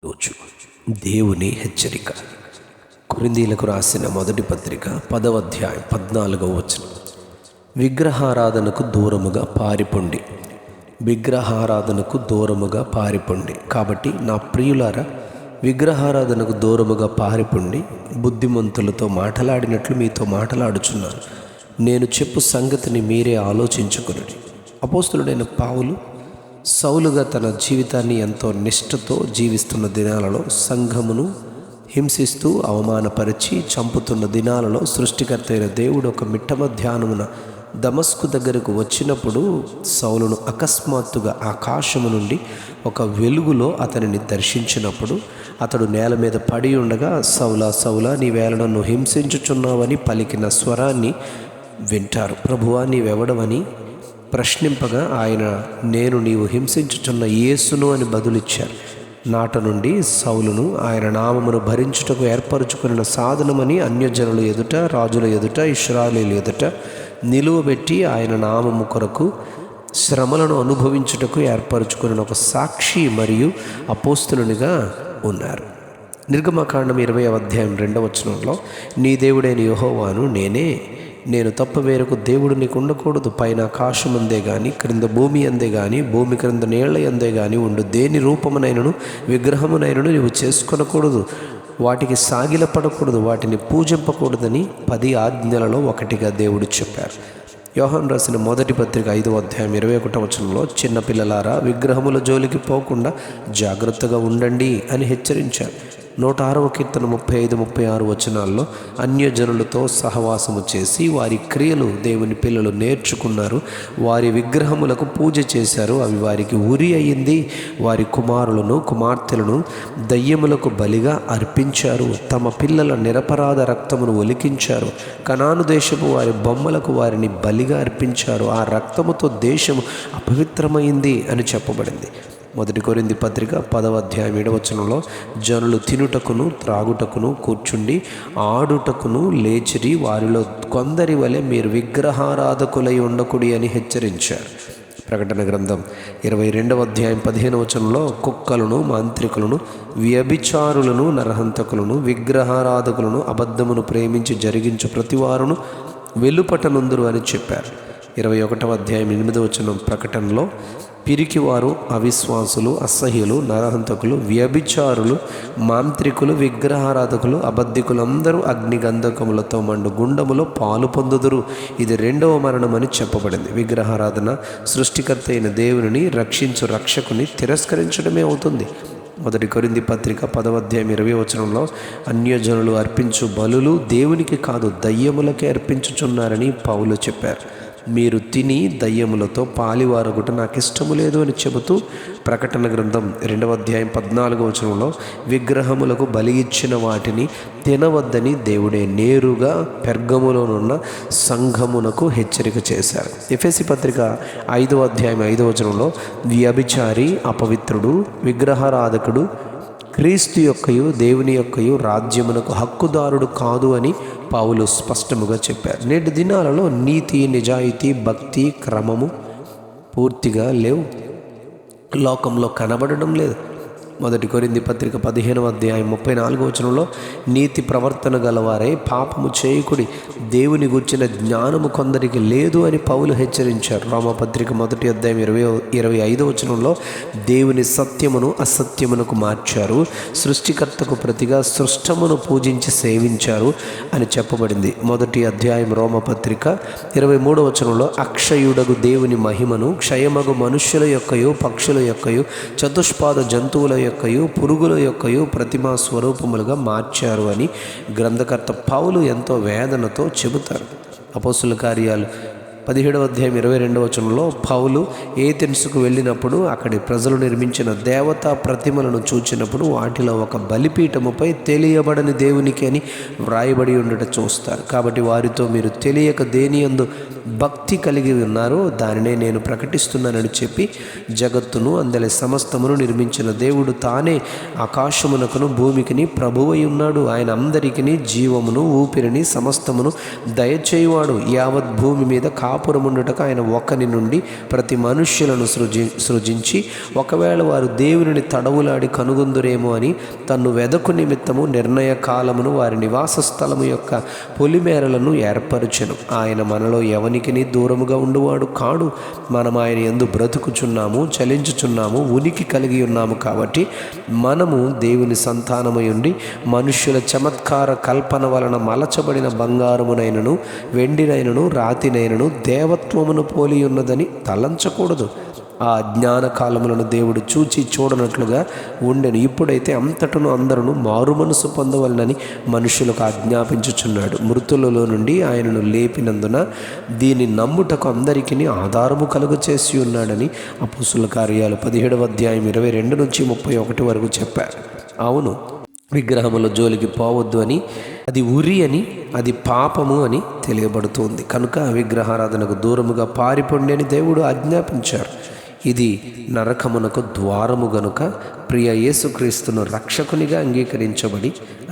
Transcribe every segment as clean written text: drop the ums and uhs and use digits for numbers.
రోజు దేవుని హెచ్చరిక. కొరింథీయులకు రాసిన మొదటి పత్రిక 10వ అధ్యాయం 14వ వచనం. విగ్రహారాధనకు దూరముగా పారిపోండి, విగ్రహారాధనకు దూరముగా పారిపోండి. కాబట్టి నా ప్రియులారా, విగ్రహారాధనకు దూరముగా పారిపోండి. బుద్ధిమంతులతో మాట్లాడినట్లు మీతో మాట్లాడుచున్నాను. నేను చెప్పు సంగతిని మీరే ఆలోచించుకొనుడి. అపోస్తలుడైన పౌలు సౌలుగా తన జీవితాన్ని ఎంతో నిష్ఠతో జీవిస్తున్న దినాలలో, సంఘమును హింసిస్తూ అవమానపరిచి చంపుతున్న దినాలలో సృష్టికర్త అయిన దేవుడు ఒక మిట్ట మధ్యాహ్నమున దమస్కు దగ్గరకు వచ్చినప్పుడు సౌలును అకస్మాత్తుగా ఆకాశము నుండి ఒక వెలుగులో అతనిని దర్శించినప్పుడు అతడు నేల మీద పడి ఉండగా, సౌలా సౌలా, నీవేళ నన్ను హింసించుచున్నావని పలికిన స్వరాన్ని వింటారు. ప్రభువా, నీవెవడవని ప్రశ్నింపగా ఆయన, నేను నీవు హింసించుచున్న యేసును అని బదులిచ్చారు. నాట నుండి సౌలును ఆయన నామమును భరించుటకు ఏర్పరచుకున్న సాధనమని అన్యజనుల ఎదుట, రాజుల ఎదుట, ఇశ్రాయేలీయుల ఎదుట నిలువబెట్టి ఆయన నామము కొరకు శ్రమలను అనుభవించుటకు ఏర్పరచుకున్న ఒక సాక్షి మరియు అపోస్తలునిగా ఉన్నారు. నిర్గమకాండం 20వ అధ్యాయం 2వ వచనంలో, నీ దేవుడైన యెహోవాను నేనే, నేను తప్ప వేరొక దేవుడు నీకు ఉండకూడదు. పైన ఆకాశం అందే గాని, క్రింద భూమి అందే గాని, భూమి క్రింద నీళ్ల అందే గాని ఉండు దేని రూపమునైనను విగ్రహమునైనను నీవు చేసుకొనకూడదు. వాటికి సాగిలపడకూడదు, వాటిని పూజింపకూడదని 10 ఆజ్ఞలలో ఒకటిగా దేవుడు చెప్పారు. యోహాను రాసిన మొదటి పత్రిక 5వ అధ్యాయం 21వ వచనంలో, చిన్నపిల్లలారా, విగ్రహముల జోలికి పోకుండా జాగ్రత్తగా ఉండండి అని హెచ్చరించారు. 106వ కీర్తన 35-36 వచనాల్లో, అన్యజనులతో సహవాసము చేసి వారి క్రియలు దేవుని పిల్లలు నేర్చుకున్నారు. వారి విగ్రహములకు పూజ చేశారు, అవి వారికి ఉరి అయింది. వారి కుమారులను కుమార్తెలను దయ్యములకు బలిగా అర్పించారు. తమ పిల్లల నిరపరాధ రక్తమును ఒలికించారు. కనాను దేశపు వారి బొమ్మలకు వారిని బలిగా అర్పించారు. ఆ రక్తముతో దేశము అపవిత్రమైంది అని చెప్పబడింది. 1 కొరింథీ పత్రిక 10వ అధ్యాయం 7వ వచనంలో, జనులు తినుటకును త్రాగుటకును కూర్చుండి ఆడుటకును లేచిరి. వారిలో కొందరి వలె మీరు విగ్రహారాధకులై ఉండకుడి అని హెచ్చరించారు. ప్రకటన గ్రంథం 22వ అధ్యాయం 15వ వచనంలో, కుక్కలను, మాంత్రికులను, వ్యభిచారులను, నరహంతకులను, విగ్రహారాధకులను, అబద్ధమును ప్రేమించి జరిగించు ప్రతివారును వెలుపటనుందురు అని చెప్పారు. 21వ అధ్యాయం 8వ వచనం ప్రకటనలో, పిరికివారు, అవిశ్వాసులు, అసహ్యులు, నరహంతకులు, వ్యభిచారులు, మాంత్రికులు, విగ్రహారాధకులు, అబద్ధికులు అందరూ అగ్నిగంధకములతో మండు గుండములో పాలు పొందుదురు. ఇది 2వ మరణం అని చెప్పబడింది. విగ్రహారాధన సృష్టికర్త అయిన దేవుని రక్షించు రక్షకుని తిరస్కరించడమే అవుతుంది. 1 కొరింథీ పత్రిక 10వ అధ్యాయం 20వ వచనంలో, అన్యజనులు అర్పించు బలులు దేవునికి కాదు దయ్యములకే అర్పించుచున్నారని పౌలు చెప్పారు. మీరు తిని దయ్యములతో పాలివారగుట నాకు ఇష్టము లేదు అని చెబుతూ ప్రకటన గ్రంథం 2వ అధ్యాయం 14వ వచనంలో, విగ్రహములకు బలి ఇచ్చిన వాటిని తినవద్దని దేవుడే నేరుగా పెర్గములోనున్న సంఘమునకు హెచ్చరిక చేశారు. ఎఫెసీ పత్రిక 5వ అధ్యాయం 5వ వచనంలో, వ్యభిచారి, అపవిత్రుడు, విగ్రహారాధకుడు క్రీస్తు యొక్కయు దేవుని యొక్కయు రాజ్యమునకు హక్కుదారుడు కాదు అని పౌలు స్పష్టముగా చెప్పారు. నేటి దినాలలో నీతి, నిజాయితీ, భక్తి, క్రమము పూర్తిగా లేవు, లోకంలో కనబడడం లేదు. 1 కొరింథీ పత్రిక 15వ అధ్యాయం 34వ వచనంలో, నీతి ప్రవర్తన గలవారై పాపము చేయకుడి, దేవుని గూర్చిన జ్ఞానము కొందరికి లేదు అని పౌలు హెచ్చరించారు. రోమపత్రిక 1వ అధ్యాయం 25వ వచనంలో, దేవుని సత్యమును అసత్యమునకు మార్చారు, సృష్టికర్తకు ప్రతిగా సృష్టమును పూజించి సేవించారు అని చెప్పబడింది. 1వ అధ్యాయం రోమపత్రిక 23వ వచనంలో, అక్షయుడగు దేవుని మహిమను క్షయమగు మనుష్యుల యొక్కయు, పక్షుల యొక్కయు, చతుష్పాద జంతువుల యొక్కయు, పురుగుల యొక్కయు ప్రతిమా స్వరూపములుగా మార్చారు అని గ్రంథకర్త పౌలు ఎంతో వేదనతో చెబుతారు. అపోస్తుల కార్యాలు 17వ అధ్యాయం 22వ వచనంలో, పౌలు ఏథెన్సుకు వెళ్ళినప్పుడు అక్కడి ప్రజలు నిర్మించిన దేవతా ప్రతిమలను చూచినప్పుడు వాటిలో ఒక బలిపీఠముపై తెలియబడని దేవునికి అని వ్రాయబడి ఉండట చూస్తారు. కాబట్టి వారితో, మీరు తెలియక దేనియందు భక్తి కలిగి ఉన్నారో దానినే నేను ప్రకటిస్తున్నానని చెప్పి జగత్తును అందలి సమస్తమును నిర్మించిన దేవుడు తానే ఆకాశమునకును భూమికిని ప్రభువై ఉన్నాడు. ఆయన అందరికీ జీవమును ఊపిరిని సమస్తమును దయచేయువాడు. యావత్ భూమి మీద కాపురముండుటకు ఆయన ఒకని నుండి ప్రతి మనుష్యులను సృజించి ఒకవేళ వారు దేవుని తడవులాడి కనుగొందురేమో అని తన్ను వెదకు నిమిత్తము నిర్ణయ కాలమును వారి నివాస స్థలము యొక్క పొలిమేరలను ఏర్పరచెను. ఆయన మనలో ఎవనికిని దూరముగా ఉండువాడు కాడు. మనం ఆయన యందు బ్రతుకుచున్నాము, చలించుచున్నాము, ఉనికి కలిగి ఉన్నాము. కాబట్టి మనము దేవుని సంతానమై ఉండి మనుష్యుల చమత్కార కల్పన వలన మలచబడిన బంగారమునైనను వెండినైనను రాతినైనను దేవత్వమును పోలి ఉన్నదని తలంచకూడదు. ఆ జ్ఞాన కాలములను దేవుడు చూచి చూడనట్లుగా ఉండెను. ఇప్పుడైతే అంతటను అందరూ మారు మనసు పొందవలనని మనుషులకు ఆజ్ఞాపించుచున్నాడు. మృతులలో నుండి ఆయనను లేపినందున దీన్ని నమ్ముటకు అందరికీ ఆధారము కలుగు చేసి ఉన్నాడని అపోస్తుల కార్యాలు 17వ అధ్యాయం 22 నుంచి 31 వరకు చెప్పారు. అవును, విగ్రహముల జోలికి పోవద్దు అని, అది ఉరి అని, అది పాపము అని తెలియబడుతుంది. కనుక విగ్రహారాధనకు దూరముగా పారిపోండి అని దేవుడు ఆజ్ఞాపించారు. ఇది నరకమునకు ద్వారము గనుక ప్రియ యేసుక్రీస్తును రక్షకునిగా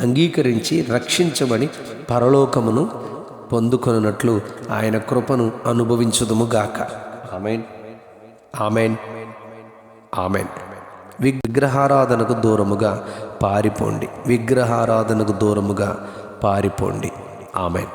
అంగీకరించి రక్షించబడి పరలోకమును పొందుకొనున్నట్లు ఆయన కృపను అనుభవించుదుముగాక. ఆమేన్, ఆమేన్, ఆమేన్. విగ్రహారాధనకు దూరముగా పారిపోండి. విగ్రహారాధనకు దూరముగా పారిపోండి. ఆమేన్.